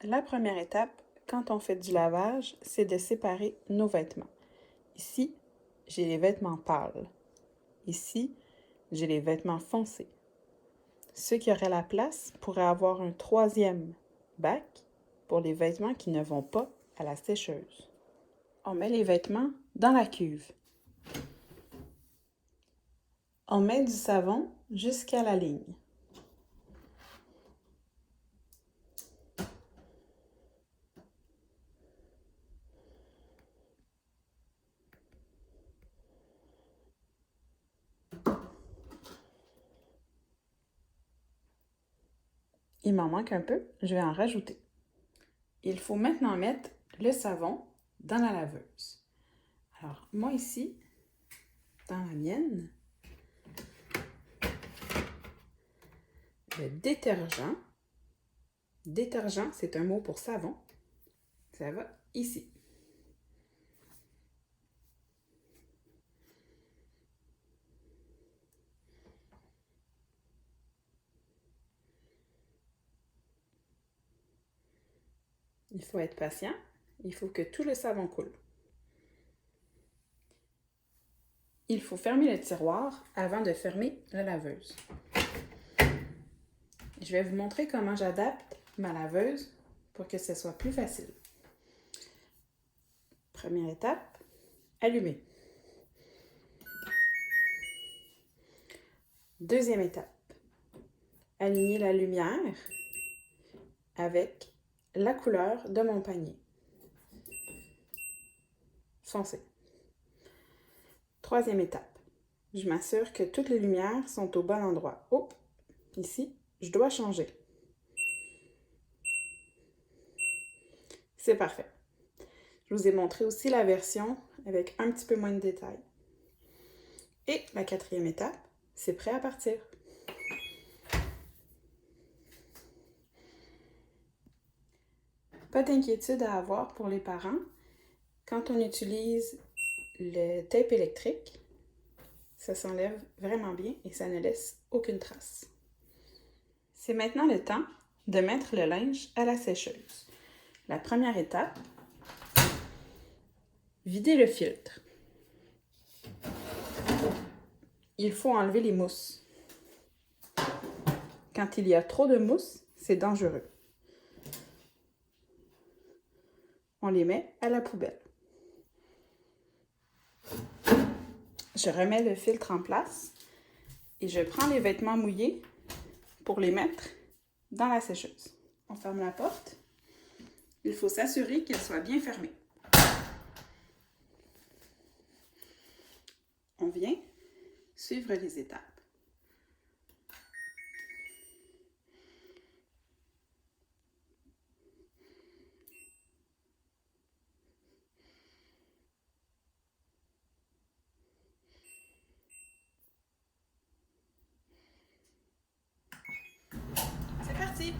La première étape, quand on fait du lavage, c'est de séparer nos vêtements. Ici, j'ai les vêtements pâles. Ici, j'ai les vêtements foncés. Ceux qui auraient la place pourraient avoir un troisième bac pour les vêtements qui ne vont pas à la sécheuse. On met les vêtements dans la cuve. On met du savon jusqu'à la ligne. Il m'en manque un peu, je vais en rajouter. Il faut maintenant mettre le savon dans la laveuse. Alors, moi ici, dans la mienne, le détergent, c'est un mot pour savon, ça va ici. Il faut être patient, il faut que tout le savon coule. Il faut fermer le tiroir avant de fermer la laveuse. Je vais vous montrer comment j'adapte ma laveuse pour que ce soit plus facile. Première étape, allumer. Deuxième étape, aligner la lumière avec la couleur de mon panier. Foncé. Troisième étape, je m'assure que toutes les lumières sont au bon endroit. Oh, ici, je dois changer. C'est parfait. Je vous ai montré aussi la version avec un petit peu moins de détails. Et la quatrième étape, c'est prêt à partir. Pas d'inquiétude à avoir pour les parents. Quand on utilise le tape électrique, ça s'enlève vraiment bien et ça ne laisse aucune trace. C'est maintenant le temps de mettre le linge à la sécheuse. La première étape, vider le filtre. Il faut enlever les mousses. Quand il y a trop de mousse, c'est dangereux. On les met à la poubelle. Je remets le filtre en place et je prends les vêtements mouillés pour les mettre dans la sécheuse. On ferme la porte. Il faut s'assurer qu'elle soit bien fermée. On vient suivre les étapes. C'est parti!